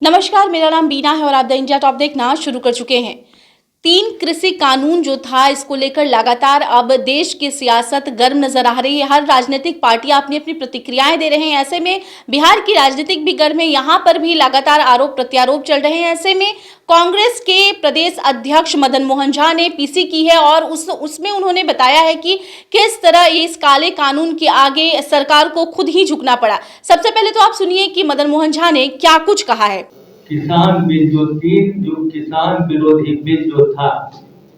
नमस्कार, मेरा नाम बीना है और आप द इंडिया टॉप देखना शुरू कर चुके हैं। 3 कृषि कानून जो था, इसको लेकर लगातार अब देश की सियासत गर्म नजर आ रही है। हर राजनीतिक पार्टियां अपनी अपनी प्रतिक्रियाएं दे रहे हैं। ऐसे में बिहार की राजनीतिक भी गर्म है। यहां पर भी लगातार आरोप प्रत्यारोप चल रहे हैं। ऐसे में कांग्रेस के प्रदेश अध्यक्ष मदन मोहन झा ने पीसी की है और उसमें उन्होंने बताया है कि किस तरह इस काले कानून के आगे सरकार को खुद ही झुकना पड़ा। सबसे पहले तो आप सुनिए कि मदन मोहन झा ने क्या कुछ कहा है। किसान बिल जो किसान विरोधी बिल जो था,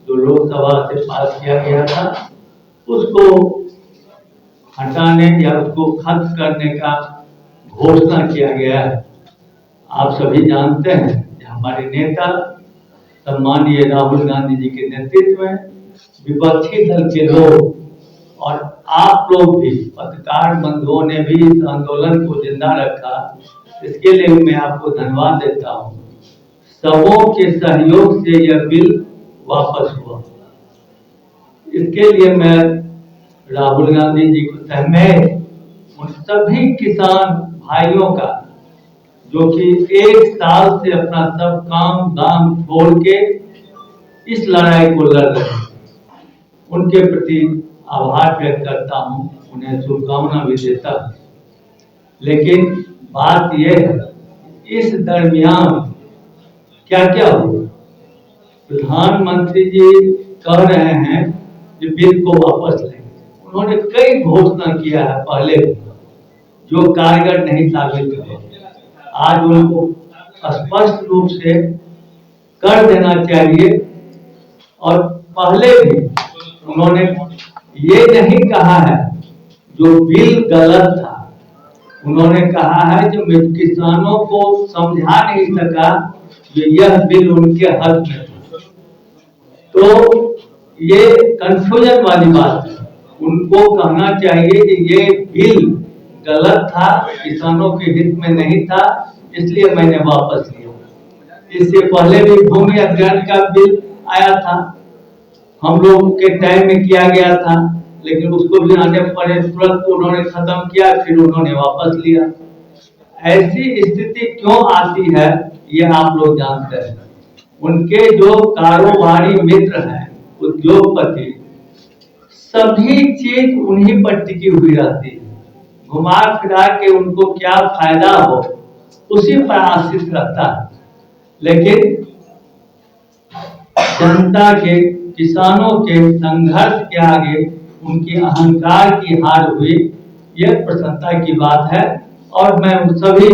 जो लोकसभा से पास किया गया था, उसको हटाने या उसको खत्म करने का घोषणा किया गया है। आप सभी जानते हैं कि हमारे नेता सम्माननीय राहुल गांधी जी के नेतृत्व में विपक्षी दल के लोग और आप लोग भी, पत्रकार बंधुओं ने भी इस आंदोलन को जिंदा रखा। इसके लिए मैं आपको धन्यवाद देता हूँ। सबों के सहयोग से यह बिल वापस हुआ। इसके लिए मैं राहुल गांधी जी को समेत उन सभी किसान भाइयों का, जो कि 1 साल से अपना सब काम दाम छोड़ के इस लड़ाई को लड़ रहे हैं, उनके प्रति आभार व्यक्त करता हूं, उन्हें शुभकामना भी देता हूं। लेकिन बात यह है, इस दरमियान क्या क्या हुआ। प्रधानमंत्री जी कह रहे हैं कि बिल को वापस लेंगे। उन्होंने कई घोषणा किया है पहले, जो कारगर नहीं साबित हुए। आज उनको स्पष्ट रूप से कर देना चाहिए। और पहले भी उन्होंने ये नहीं कहा है जो बिल गलत था, उन्होंने कहा है जो किसानों को समझा नहीं सका कि यह बिल उनके हक में था। तो ये कंफ्यूजन वाली बात है। उनको कहना चाहिए कि ये बिल गलत था, किसानों के हित में नहीं था, इसलिए मैंने वापस लिया। इससे पहले भी भूमि अधिग्रहण का बिल आया था, हम लोग के टाइम में किया गया था, लेकिन उसको भी आने पड़े, तुरंत उन्होंने खत्म किया, फिर उन्होंने वापस लिया। ऐसी स्थिति क्यों आती है, ये आप लोग जानते हैं। उनके जो कारोबारी मित्र हैं, उद्योगपति, सभी चीज उन्हीं पर टिकी हुई रहती है। घुमा फिरा के उनको क्या फायदा हो, उसी पर आश्रित रहता है। लेकिन जनता के, किसानों के संघर्ष के आगे उनकी अहंकार की हार हुई, यह प्रसन्नता की बात है। और मैं उन सभी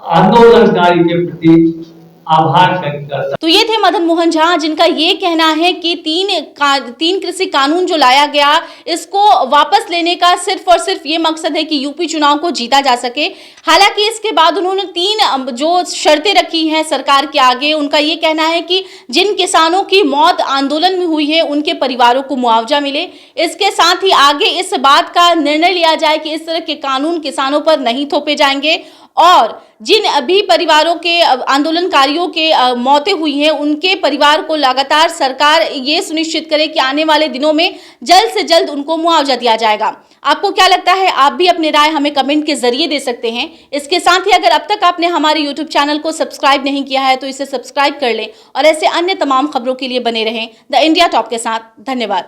आंदोलनकारी के प्रति आभार व्यक्त करता। तो ये थे मदन मोहन झा, जिनका ये कहना है कि तीन कृषि कानून जो लाया गया, इसको वापस लेने का सिर्फ और सिर्फ ये मकसद है कि यूपी चुनाव को जीता जा सके। हालांकि इसके बाद उन्होंने 3 जो शर्तें रखी हैं सरकार के आगे। उनका ये कहना है कि जिन किसानों की मौत आंदोलन में हुई है, उनके परिवारों को मुआवजा मिले। इसके साथ ही आगे इस बात का निर्णय लिया जाए कि इस तरह के कानून किसानों पर नहीं थोपे जाएंगे और जिन अभी परिवारों के, आंदोलनकारियों के मौतें हुई हैं, उनके परिवार को लगातार सरकार ये सुनिश्चित करे कि आने वाले दिनों में जल्द से जल्द उनको मुआवजा दिया जाएगा। आपको क्या लगता है? आप भी अपनी राय हमें कमेंट के जरिए दे सकते हैं। इसके साथ ही अगर अब तक आपने हमारे यूट्यूब चैनल को सब्सक्राइब नहीं किया है तो इसे सब्सक्राइब कर लें और ऐसे अन्य तमाम खबरों के लिए बने रहें द इंडिया टॉप के साथ। धन्यवाद।